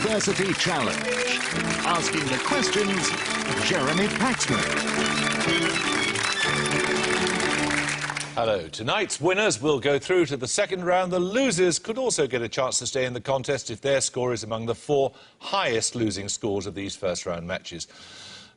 University Challenge. Asking the questions, Jeremy Paxman. Hello. Tonight's winners will go through to the second round. The losers could also get a chance to stay in the contest if their score is among the 4 highest losing scores of these first-round matches.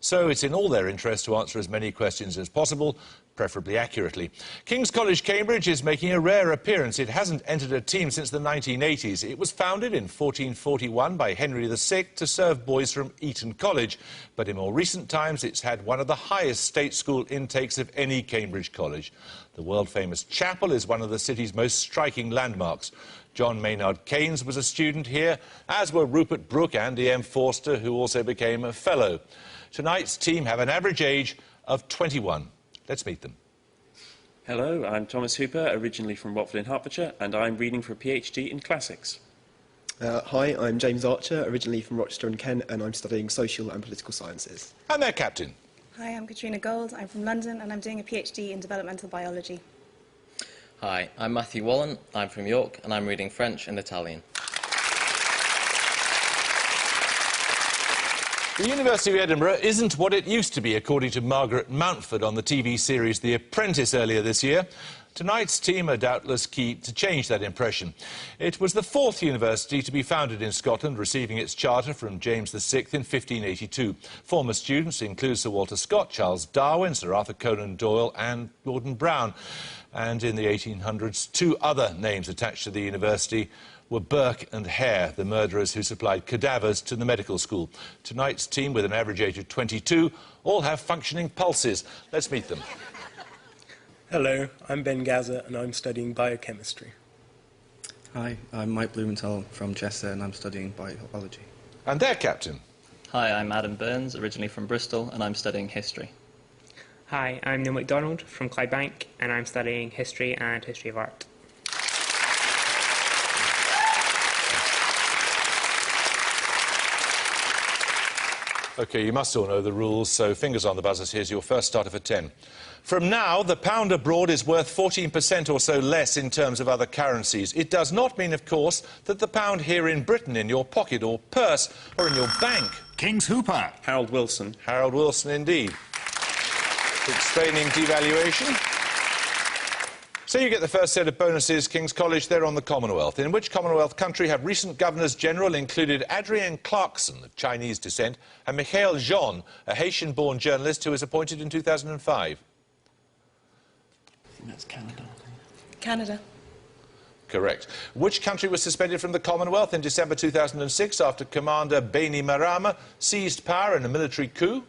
So it's in all their interest to answer as many questions as possible, preferably accurately. King's College, Cambridge is making a rare appearance. It hasn't entered a team since the 1980s. It was founded in 1441 by Henry VI to serve boys from Eton College, but in more recent times it's had one of the highest state school intakes of any Cambridge college. The world-famous chapel is one of the city's most striking landmarks. John Maynard Keynes was a student here, as were Rupert Brooke and E.M. Forster, who also became a fellow. Tonight's team have an average age of 21. Let's meet them. Hello, I'm Thomas Hooper, originally from Watford in Hertfordshire, and I'm reading for a PhD in classics. Hi, I'm James Archer, originally from Rochester in Kent, and I'm studying social and political sciences. And their captain. Hi, I'm Katrina Gold. I'm from London, and I'm doing a PhD in developmental biology. Hi, I'm Matthew Wallen. I'm from York, and I'm reading French and Italian. The University of Edinburgh isn't what it used to be, according to Margaret Mountford on the TV series The Apprentice earlier this year. Tonight's team are doubtless key to change that impression. It was the 4th university to be founded in Scotland, receiving its charter from James VI in 1582. Former students include Sir Walter Scott, Charles Darwin, Sir Arthur Conan Doyle and Gordon Brown. And in the 1800s, 2 other names attached to the university were Burke and Hare, the murderers who supplied cadavers to the medical school. Tonight's team, with an average age of 22, all have functioning pulses. Let's meet them. Hello, I'm Ben Gaza and I'm studying biochemistry. Hi, I'm Mike Blumenthal from Chester and I'm studying biology. And their captain. Hi, I'm Adam Burns, originally from Bristol, and I'm studying history. Hi, I'm Neil MacDonald from Clydebank and I'm studying history and history of art. OK, you must all know the rules, so fingers on the buzzers. Here's your first starter for 10. From now, the pound abroad is worth 14% or so less in terms of other currencies. It does not mean, of course, that the pound here in Britain, in your pocket or purse, or in your bank. King's Hooper. Harold Wilson. Harold Wilson, indeed. Explaining devaluation. So you get the first set of bonuses, King's College. They're on the Commonwealth. In which Commonwealth country have recent governors-general included Adrien Clarkson, of Chinese descent, and Michael Jean, a Haitian-born journalist who was appointed in 2005? I think that's Canada. Canada. Correct. Which country was suspended from the Commonwealth in December 2006 after Commander Bainimarama seized power in a military coup?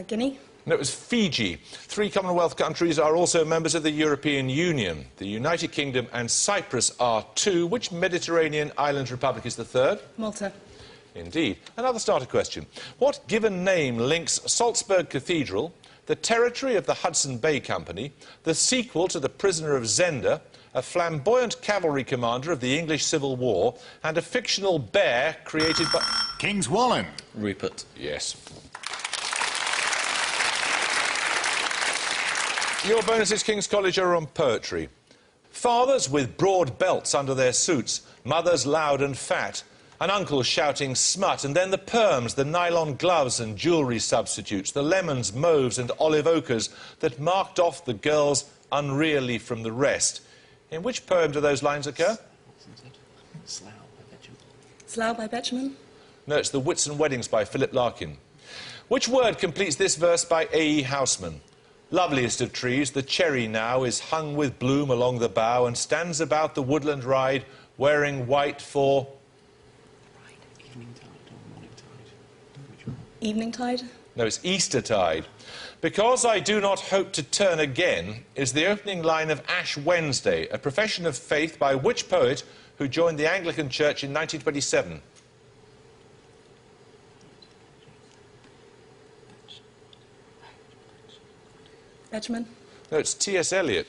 Guinea. No, it was Fiji. 3 Commonwealth countries are also members of the European Union. The United Kingdom and Cyprus are 2. Which Mediterranean island republic is the 3rd? Malta. Indeed. Another starter question. What given name links Salzburg Cathedral, the territory of the Hudson Bay Company, the sequel to The Prisoner of Zenda, a flamboyant cavalry commander of the English Civil War, and a fictional bear created by... King's Wallen. Rupert. Yes. Your bonuses, King's College, are on poetry. Fathers with broad belts under their suits, mothers loud and fat, an uncle shouting smut, and then the perms, the nylon gloves and jewellery substitutes, the lemons, mauves and olive ochres that marked off the girls unreally from the rest. In which poem do those lines occur? Slough by Betjeman. No, it's The Whitsun Weddings by Philip Larkin. Which word completes this verse by A.E. Houseman? Loveliest of trees, the cherry now is hung with bloom along the bough and stands about the woodland ride, wearing white for... Eveningtide. No, it's Eastertide. Because I do not hope to turn again is the opening line of Ash Wednesday, a profession of faith by which poet who joined the Anglican Church in 1927? Betjeman. No, it's T.S. Eliot.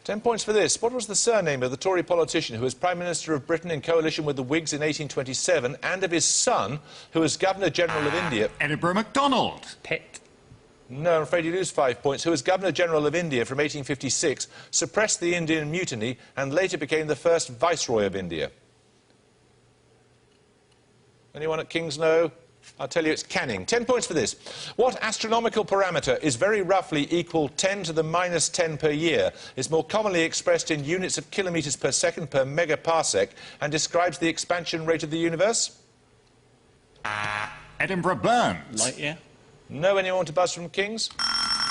10 points for this. What was the surname of the Tory politician who was Prime Minister of Britain in coalition with the Whigs in 1827, and of his son, who was Governor-General of India? Edinburgh MacDonald. Pitt. No, I'm afraid you lose 5 points. Who was Governor-General of India from 1856, suppressed the Indian Mutiny, and later became the first Viceroy of India? Anyone at King's know? I'll tell you it's Canning. 10 points for this. What astronomical parameter is very roughly equal 10 to the minus 10 per year, is more commonly expressed in units of kilometres per second per megaparsec, and describes the expansion rate of the universe? Edinburgh Burns. Light year. No, anyone want to buzz from King's?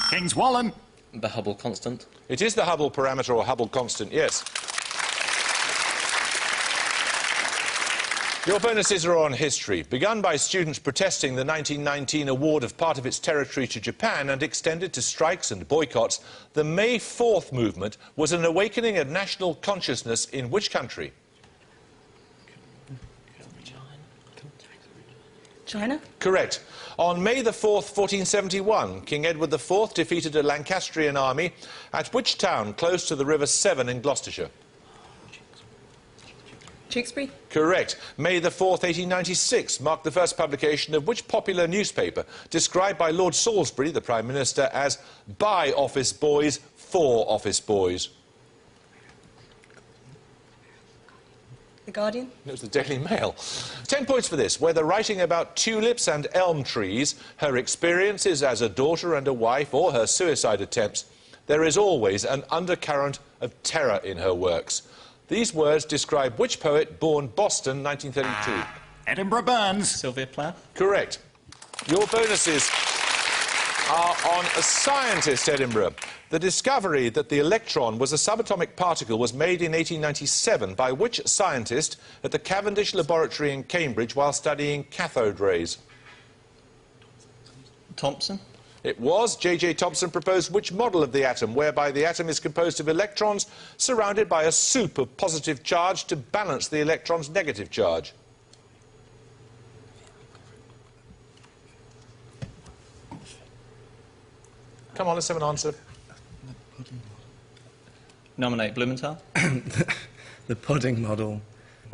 King's Wallen. The Hubble constant. It is the Hubble parameter or Hubble constant, yes. Your bonuses are on history. Begun by students protesting the 1919 award of part of its territory to Japan and extended to strikes and boycotts, the May 4th movement was an awakening of national consciousness in which country? China? Correct. On May the 4th, 1471, King Edward IV defeated a Lancastrian army at which town close to the River Severn in Gloucestershire? Tewkesbury? Correct. May the 4th, 1896, marked the first publication of which popular newspaper, described by Lord Salisbury, the Prime Minister, as by office boys, for office boys? The Guardian? It was the Daily Mail. 10 points for this. Whether writing about tulips and elm trees, her experiences as a daughter and a wife, or her suicide attempts, there is always an undercurrent of terror in her works. These words describe which poet born Boston, 1932? Edinburgh Burns. Sylvia Plath. Correct. Your bonuses are on a scientist, Edinburgh. The discovery that the electron was a subatomic particle was made in 1897 by which scientist at the Cavendish Laboratory in Cambridge while studying cathode rays? Thompson. It was. J.J. Thomson proposed which model of the atom, whereby the atom is composed of electrons surrounded by a soup of positive charge to balance the electron's negative charge? Come on, let's have an answer. Nominate Blumenthal. The pudding model.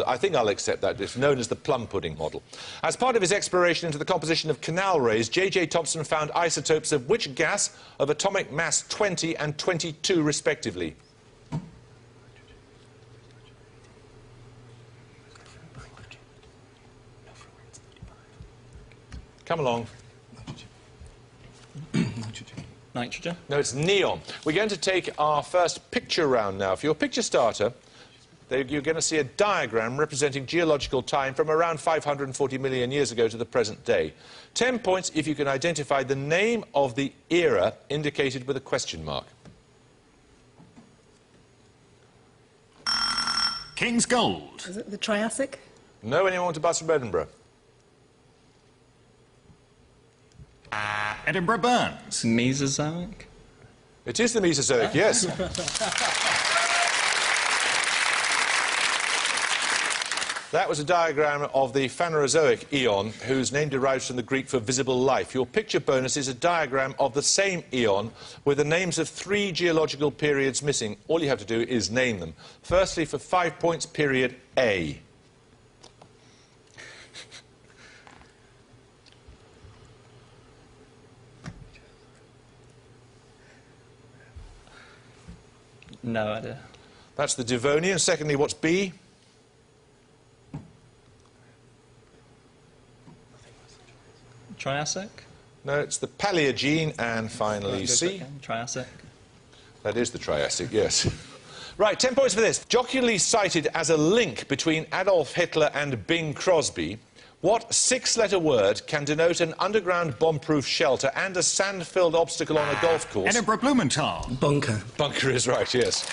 I think I'll accept that. It's known as the plum pudding model. As part of his exploration into the composition of canal rays, J.J. Thomson found isotopes of which gas of atomic mass 20 and 22, respectively? Come along. Nitrogen. No, it's neon. We're going to take our first picture round now. For your picture starter, you're going to see a diagram representing geological time from around 540 million years ago to the present day. 10 points if you can identify the name of the era indicated with a question mark. King's Gold. Is it the Triassic? No, anyone want to buzz from Edinburgh? Edinburgh Burns. Mesozoic. It is the Mesozoic, yes. That was a diagram of the Phanerozoic eon, whose name derives from the Greek for visible life. Your picture bonus is a diagram of the same eon with the names of 3 geological periods missing. All you have to do is name them. Firstly, for 5 points, period A. No idea. That's the Devonian. Secondly, what's B? Triassic. No, it's the Paleogene. And finally, C. Okay. Triassic. That is the Triassic, yes. Right, 10 points for this. Jocularly cited as a link between Adolf Hitler and Bing Crosby, what 6-letter word can denote an underground bomb-proof shelter and a sand-filled obstacle on a golf course? Edinburgh Blumenthal. Bunker. Bunker is right, yes.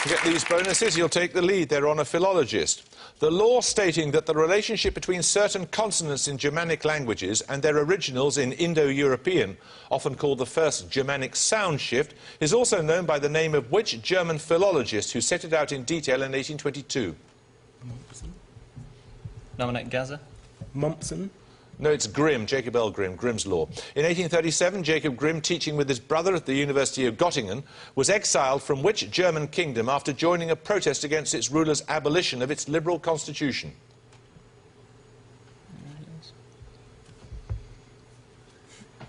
To get these bonuses, you'll take the lead. They're on a philologist. The law stating that the relationship between certain consonants in Germanic languages and their originals in Indo-European, often called the first Germanic sound shift, is also known by the name of which German philologist who set it out in detail in 1822? Nominate Gaza. Mompson. No, it's Grimm, Jacob L. Grimm, Grimm's Law. In 1837, Jacob Grimm, teaching with his brother at the University of Göttingen, was exiled from which German kingdom after joining a protest against its ruler's abolition of its liberal constitution?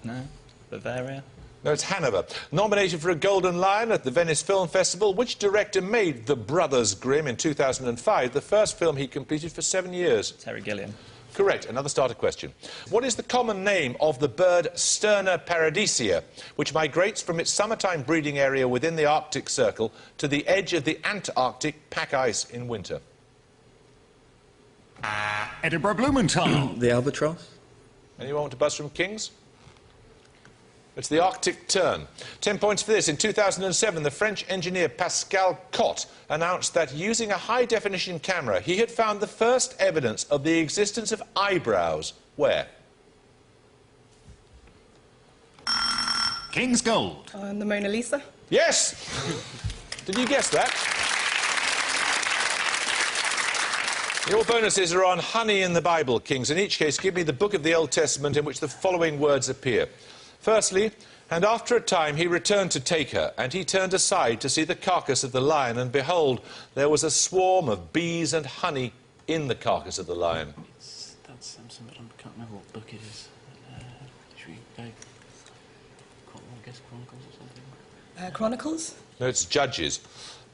No. Bavaria? No, it's Hanover. Nominated for a Golden Lion at the Venice Film Festival, which director made The Brothers Grimm in 2005, the first film he completed for 7 years? Terry Gilliam. Correct. Another starter question. What is the common name of the bird Sterna paradisea, which migrates from its summertime breeding area within the Arctic Circle to the edge of the Antarctic pack ice in winter? Edinburgh Blumenthal. The albatross? Anyone want to buzz from Kings? It's the Arctic tern. 10 points for this. In 2007, the French engineer Pascal Cotte announced that using a high-definition camera, he had found the first evidence of the existence of eyebrows. Where? King's Gold. On the Mona Lisa. Yes! Did you guess that? Your bonuses are on honey in the Bible, Kings. In each case, give me the book of the Old Testament in which the following words appear. Firstly, and after a time he returned to take her, and he turned aside to see the carcass of the lion, and behold, there was a swarm of bees and honey in the carcass of the lion. That's something, I can't remember what book it is. Should we go? I guess Chronicles or something? Chronicles. No, it's Judges.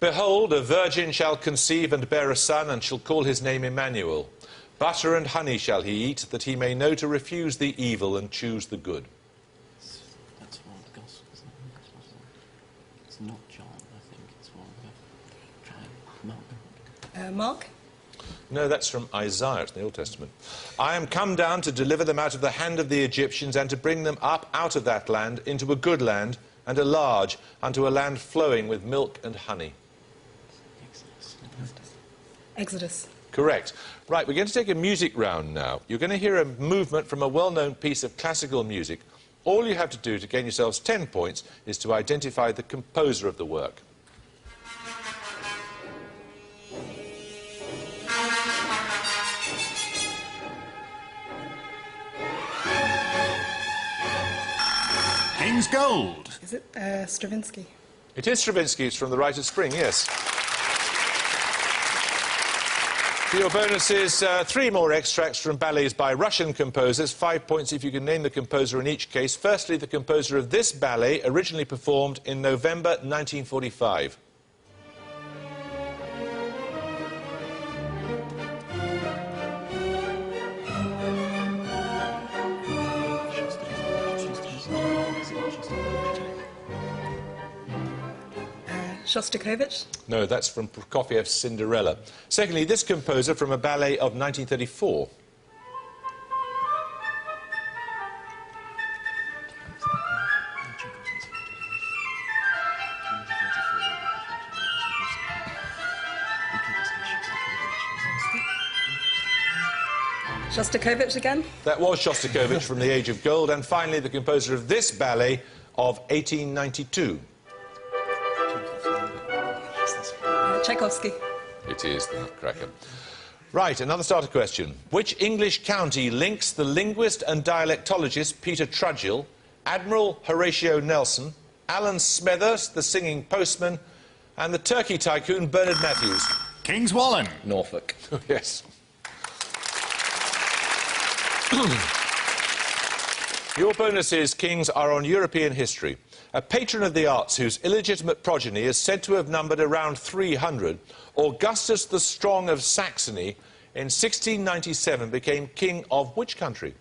Behold, a virgin shall conceive and bear a son, and shall call his name Emmanuel. Butter and honey shall he eat, that he may know to refuse the evil and choose the good. That's one of the Gospels, isn't it? It's not John, I think. It's one of the... Mark. No, that's from Isaiah, it's in the Old Testament. I am come down to deliver them out of the hand of the Egyptians, and to bring them up out of that land into a good land, and a large, unto a land flowing with milk and honey. Exodus. Correct. Right, we're going to take a music round now. You're going to hear a movement from a well-known piece of classical music. All you have to do to gain yourselves 10 points is to identify the composer of the work. King's Gold. Is it Stravinsky? It is Stravinsky. It's from The Rite of Spring, yes. For your bonuses, 3 more extracts from ballets by Russian composers. 5 points if you can name the composer in each case. Firstly, the composer of this ballet, originally performed in November 1945. Shostakovich. No, that's from Prokofiev's Cinderella. Secondly, this composer from a ballet of 1934. Shostakovich again. That was Shostakovich from The Age of Gold. And finally, the composer of this ballet of 1892. Tchaikovsky. It is the Nutcracker. Right, another starter question. Which English county links the linguist and dialectologist Peter Trudgill, Admiral Horatio Nelson, Alan Smethurst, the singing postman, and the turkey tycoon Bernard Matthews? King's Wallen. Norfolk. Yes. Your bonuses, Kings, are on European history. A patron of the arts whose illegitimate progeny is said to have numbered around 300, Augustus the Strong of Saxony, in 1697 became king of which country?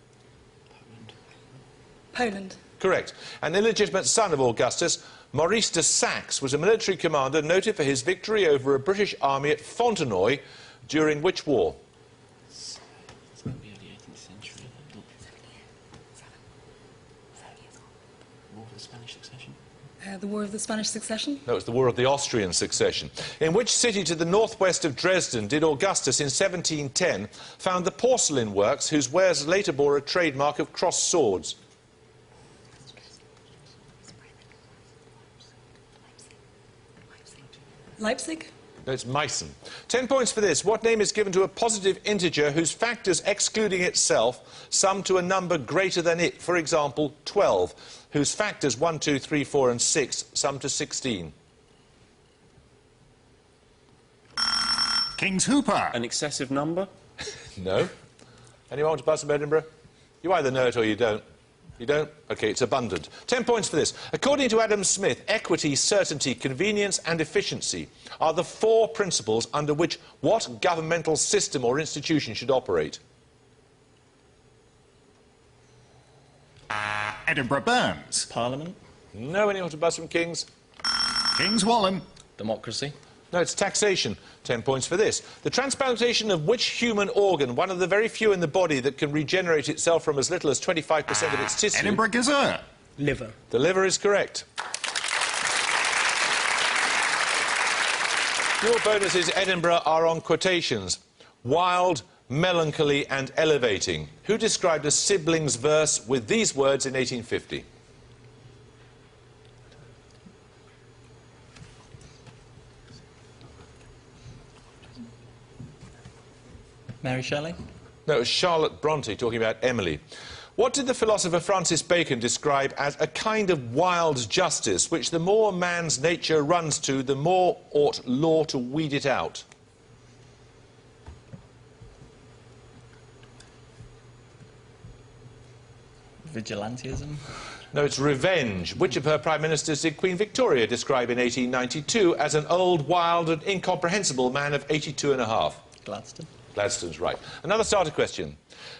Poland. Correct. An illegitimate son of Augustus, Maurice de Saxe, was a military commander noted for his victory over a British army at Fontenoy during which war? It's going to be early 18th century. War of the Spanish Succession. The War of the Spanish Succession. No, it was the War of the Austrian Succession. In which city to the northwest of Dresden did Augustus in 1710 found the porcelain works whose wares later bore a trademark of crossed swords? Leipzig. No, it's Meissen. 10 points for this. What name is given to a positive integer whose factors excluding itself sum to a number greater than it? For example, 12, whose factors 1, 2, 3, 4 and 6 sum to 16. King's Hooper. An excessive number? No. Anyone want to buzz from Edinburgh? You either know it or you don't. You don't? OK, it's abundant. 10 points for this. According to Adam Smith, equity, certainty, convenience and efficiency are the 4 principles under which what governmental system or institution should operate? Edinburgh Burns. Parliament. No. Anyone want to buzz from King's? King's Wallen. Democracy. No, it's taxation. 10 points for this. The transplantation of which human organ, one of the very few in the body that can regenerate itself from as little as 25% of its tissue? Edinburgh Gazette. Liver. The liver is correct. Your bonuses, Edinburgh, are on quotations. Wild, melancholy and elevating. Who described a sibling's verse with these words in 1850? Mary Shelley. No, it was Charlotte Bronte talking about Emily. What did the philosopher Francis Bacon describe as a kind of wild justice, which the more man's nature runs to, the more ought law to weed it out? Vigilantism. No, it's revenge. Which of her prime ministers did Queen Victoria describe in 1892 as an old, wild and incomprehensible man of 82 and a half? Gladstone. Gladstone's right. Another starter question.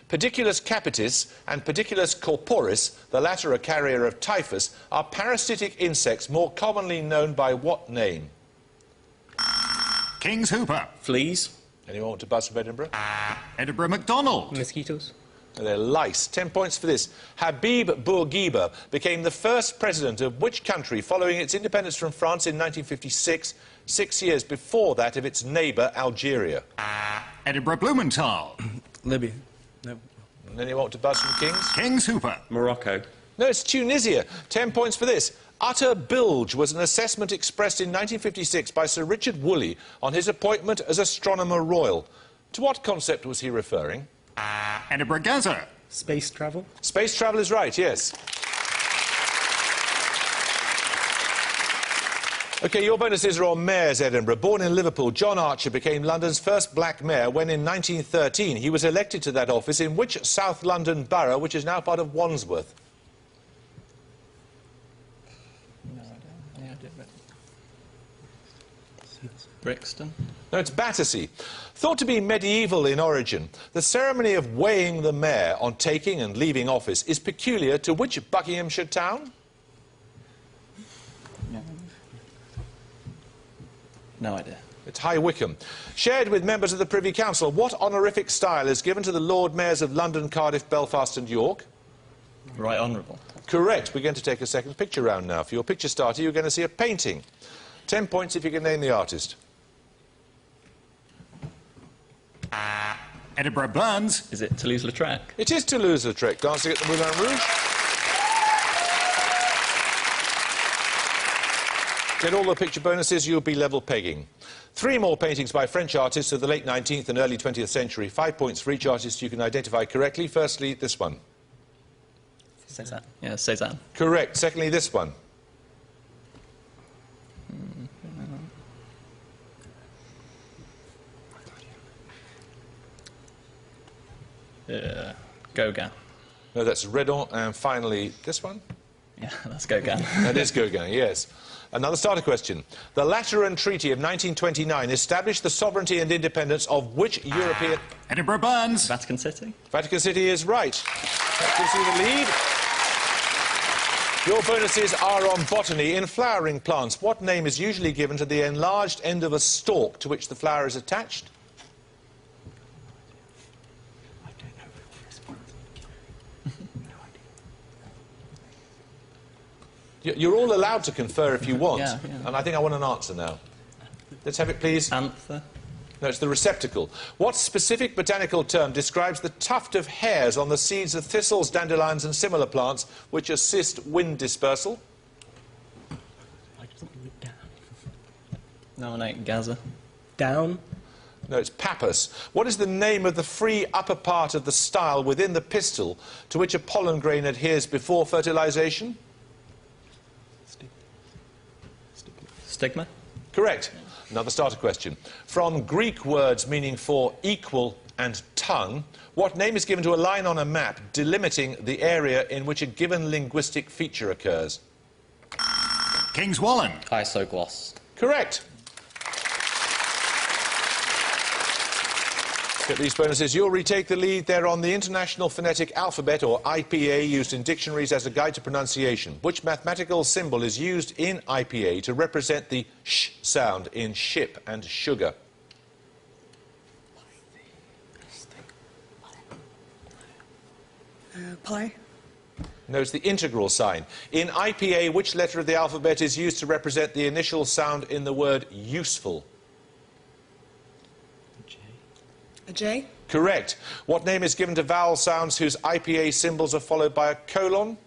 Pediculus capitis and Pediculus corporis, the latter a carrier of typhus, are parasitic insects more commonly known by what name? King's Hooper. Fleas. Anyone want to buzz from Edinburgh? Edinburgh MacDonald. Mosquitoes. They're lice. 10 points for this. Habib Bourguiba became the first president of which country following its independence from France in 1956, 6 years before that of its neighbour, Algeria? Edinburgh Blumenthal. Libya. No. And anyone want to buzz from King's? King's Hooper. Morocco. No, it's Tunisia. 10 points for this. Utter bilge was an assessment expressed in 1956 by Sir Richard Woolley on his appointment as Astronomer Royal. To what concept was he referring? Edinburgh Gazette. Space travel. Space travel is right, yes. OK, your bonuses are on mayors, Edinburgh. Born in Liverpool, John Archer became London's first black mayor when in 1913 he was elected to that office in which South London borough, which is now part of Wandsworth? No idea. Brixton. No, it's Battersea. Thought to be medieval in origin, the ceremony of weighing the mayor on taking and leaving office is peculiar to which Buckinghamshire town? No idea. It's High Wycombe. Shared with members of the Privy Council, what honorific style is given to the Lord Mayors of London, Cardiff, Belfast and York? Right Honourable. Correct. We're going to take a second picture round now. For your picture starter, you're going to see a painting. 10 points if you can name the artist. Edinburgh Burns. Is it Toulouse-Lautrec? It is Toulouse-Lautrec, dancing at the Moulin Rouge. Get all the picture bonuses, you'll be level pegging. 3 more paintings by French artists of the late 19th and early 20th century. 5 points for each artist you can identify correctly. Firstly, this one. Cézanne. Yeah, Cézanne. Correct. Secondly, this one. Gauguin. No, that's Redon. And finally, this one. Yeah, that's Gauguin. That is Gauguin, yes. Another starter question. The Lateran Treaty of 1929 established the sovereignty and independence of which European... Edinburgh Burns. Vatican City. Vatican City is right. That gives you the lead. Your bonuses are on botany. In flowering plants, what name is usually given to the enlarged end of a stalk to which the flower is attached? You're all allowed to confer if you want, Yeah. and I think I want an answer now. Let's have it, please. Anther. No, it's the receptacle. What specific botanical term describes the tuft of hairs on the seeds of thistles, dandelions and similar plants which assist wind dispersal? Nominate Gaza. Down. No, it's pappus. What is the name of the free upper part of the style within the pistil to which a pollen grain adheres before fertilization? Stigma. Correct. Another starter question. From Greek words meaning for equal and tongue, what name is given to a line on a map delimiting the area in which a given linguistic feature occurs? King's Wallen. Isogloss. Correct. Get these bonuses. You'll retake the lead there on the International Phonetic Alphabet, or IPA, used in dictionaries as a guide to pronunciation. Which mathematical symbol is used in IPA to represent the sh sound in ship and sugar? Pi. No, it's the integral sign. In IPA, which letter of the alphabet is used to represent the initial sound in the word useful? A J. Correct. What name is given to vowel sounds whose IPA symbols are followed by a colon?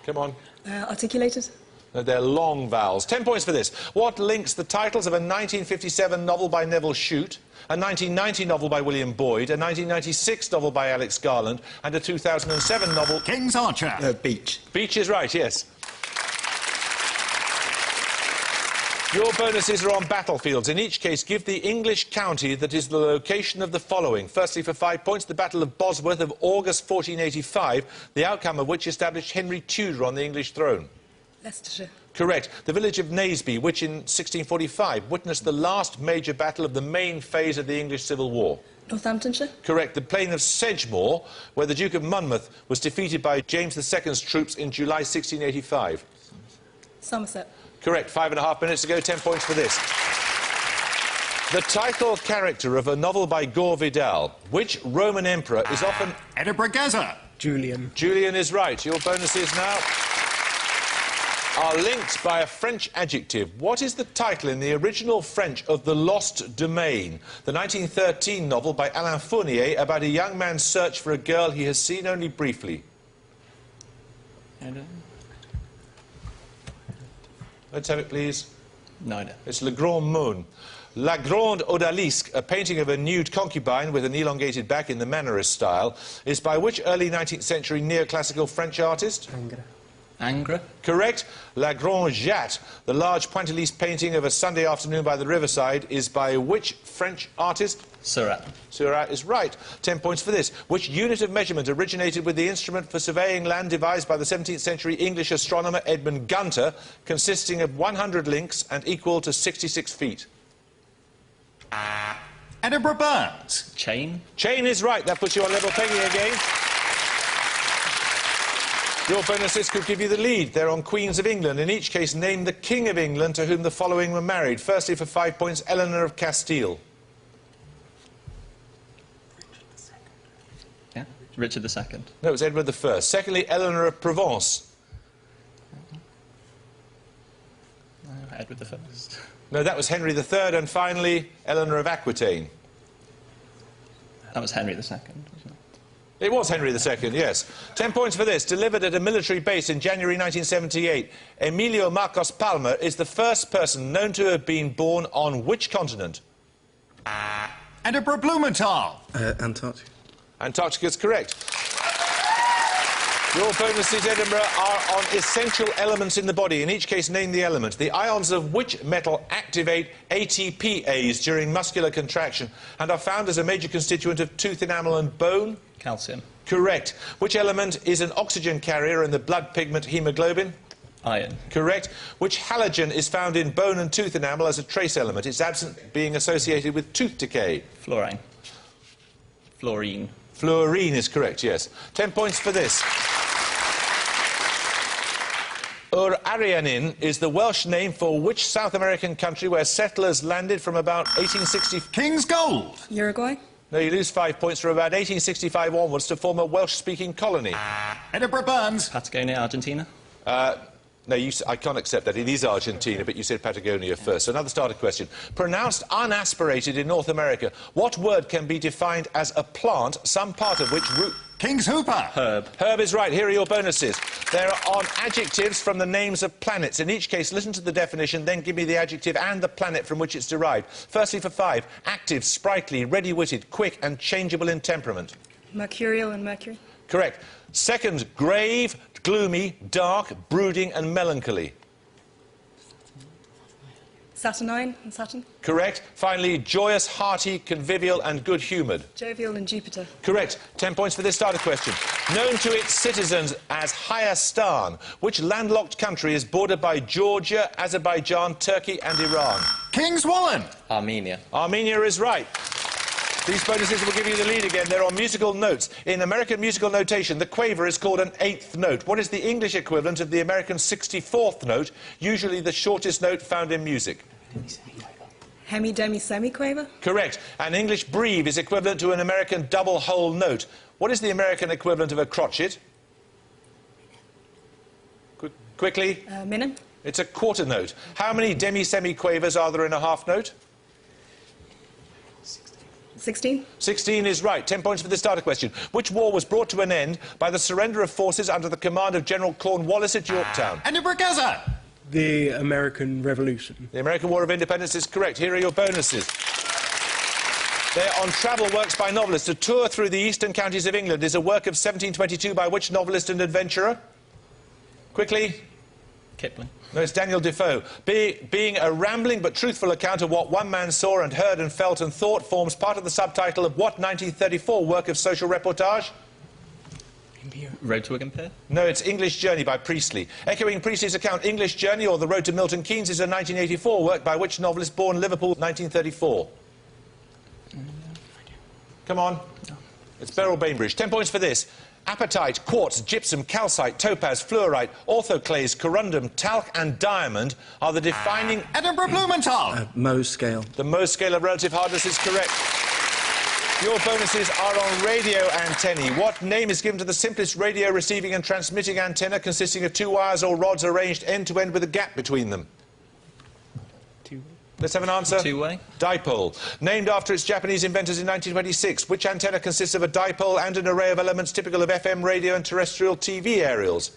Come on. Articulated. No, they're long vowels. 10 points for this. What links the titles of a 1957 novel by Neville Shute, a 1990 novel by William Boyd, a 1996 novel by Alex Garland, and a 2007 novel... King's Archer. Beach. Beach is right, yes. Your bonuses are on battlefields. In each case, give the English county that is the location of the following. Firstly, for 5 points, the Battle of Bosworth of August 1485, the outcome of which established Henry Tudor on the English throne. Leicestershire. Correct. The village of Naseby, which in 1645 witnessed the last major battle of the main phase of the English Civil War. Northamptonshire. Correct. The plain of Sedgemoor, where the Duke of Monmouth was defeated by James II's troops in July 1685. Somerset. Correct. 5.5 minutes to go. 10 points for this. The title character of a novel by Gore Vidal. Which Roman emperor is often... Edinburgh Gazette. Julian. Julian is right. Your bonuses now are linked by a French adjective. What is the title in the original French of The Lost Domain, the 1913 novel by Alain Fournier about a young man's search for a girl he has seen only briefly? Let's have it, please. No idea. It's Le Grand Monde. La Grande Odalisque, a painting of a nude concubine with an elongated back in the Mannerist style, is by which early 19th century neoclassical French artist? Angres. Correct. La Grande Jatte, the large pointilliste painting of a Sunday afternoon by the riverside, is by which French artist? Seurat. Seurat is right. 10 points for this. Which unit of measurement originated with the instrument for surveying land devised by the 17th century English astronomer Edmund Gunter, consisting of 100 links and equal to 66 feet? Edinburgh Burns. Chain. Chain is right. That puts you on level pegging again. Your bonuses could give you the lead. They're on Queens of England. In each case, name the King of England to whom the following were married. Firstly, for 5 points, Eleanor of Castile. Yeah. Richard II. No, it was Edward I. Secondly, Eleanor of Provence. Edward I. No, that was Henry III. And finally, Eleanor of Aquitaine. That was Henry II, wasn't it? It was Henry II, yes. 10 points for this. Delivered at a military base in January 1978, Emilio Marcos Palma is the first person known to have been born on which continent? Edinburgh Blumenthal. Antarctica. Antarctica's correct. Your bonuses, Edinburgh, are on essential elements in the body. In each case, name the element. The ions of which metal activate ATPase during muscular contraction and are found as a major constituent of tooth enamel and bone? Calcium. Correct. Which element is an oxygen carrier in the blood pigment hemoglobin? Iron. Correct. Which halogen is found in bone and tooth enamel as a trace element? It's absent, being associated with tooth decay. Fluorine. Fluorine. Fluorine is correct, yes. 10 points for this. Ur Arianin is the Welsh name for which South American country where settlers landed from about 1860... King's Gold. Uruguay. No, you lose 5 points from about 1865 onwards to form a Welsh-speaking colony. Edinburgh Burns. Patagonia, Argentina. No, I can't accept that. It is Argentina, but you said Patagonia first. So another starter question. Pronounced unaspirated in North America, what word can be defined as a plant, some part of which root... King's Hooper. Herb. Herb is right. Here are your bonuses. They're on adjectives from the names of planets. In each case, listen to the definition, then give me the adjective and the planet from which it's derived. Firstly, for 5, active, sprightly, ready-witted, quick and changeable in temperament. Mercurial and Mercury. Correct. Second, grave, gloomy, dark, brooding and melancholy. Saturnine and Saturn. Correct. Finally, joyous, hearty, convivial and good-humoured. Jovial and Jupiter. Correct. 10 points for this starter question. Known to its citizens as Hayastan, which landlocked country is bordered by Georgia, Azerbaijan, Turkey and Iran? King's Wallen. Armenia. Armenia is right. These bonuses will give you the lead again. They're on musical notes. In American musical notation, the quaver is called an 8th note. What is the English equivalent of the American 64th note, usually the shortest note found in music? Hemi, demi, semi-quaver. Correct. An English breve is equivalent to an American double whole note. What is the American equivalent of a crotchet? Quickly. Minim. It's a quarter note. How many demi-semi-quavers are there in a half note? 16. 16 is right. 10 points for the starter question. Which war was brought to an end by the surrender of forces under the command of General Cornwallis at Yorktown? Edinburgh Gazette. The American Revolution. The American War of Independence is correct. Here are your bonuses. They're on travel works by novelists. A tour through the eastern counties of England is a work of 1722 by which novelist and adventurer? Quickly. Kipling. No, it's Daniel Defoe. Being a rambling but truthful account of what one man saw and heard and felt and thought forms part of the subtitle of what 1934 work of social reportage? Road to Wigan Pier? No, it's English Journey by Priestley. Echoing Priestley's account, English Journey or The Road to Milton Keynes is a 1984 work by which novelist born Liverpool 1934? Come on. It's Beryl Bainbridge. 10 points for this. Apatite, quartz, gypsum, calcite, topaz, fluorite, orthoclase, corundum, talc and diamond are the defining... Edinburgh Blumenthal. Mohs scale. The Mohs scale of relative hardness is correct. Your bonuses are on radio antennae. What name is given to the simplest radio receiving and transmitting antenna consisting of 2 wires or rods arranged end-to-end with a gap between them? Let's have an answer. Two-way. Dipole. Named after its Japanese inventors in 1926, which antenna consists of a dipole and an array of elements typical of FM radio and terrestrial TV aerials?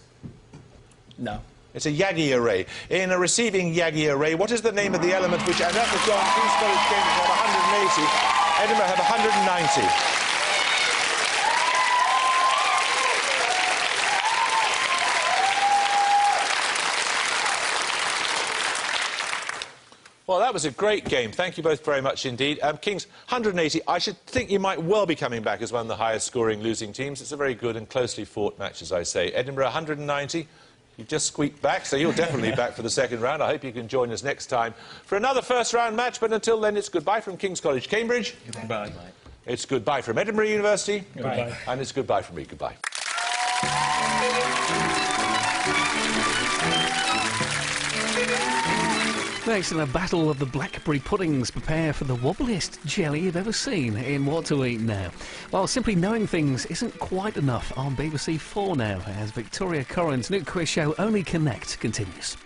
No. It's a Yagi array. In a receiving Yagi array, what is the name of the element which, and that was John King's College Cambridge have 180, Edinburgh have 190. Well, that was a great game. Thank you both very much indeed. Kings, 180. I should think you might well be coming back as one of the highest-scoring losing teams. It's a very good and closely fought match, as I say. Edinburgh, 190. You've just squeaked back, so you're definitely back for the second round. I hope you can join us next time for another first-round match. But until then, it's goodbye from King's College, Cambridge. Goodbye. It's goodbye from Edinburgh University. Goodbye. And it's goodbye from me. Goodbye. Next, in a battle of the blackberry puddings, prepare for the wobbliest jelly you've ever seen in What to Eat Now. Well, simply knowing things isn't quite enough on BBC 4 now, as Victoria Coren's new quiz show Only Connect continues.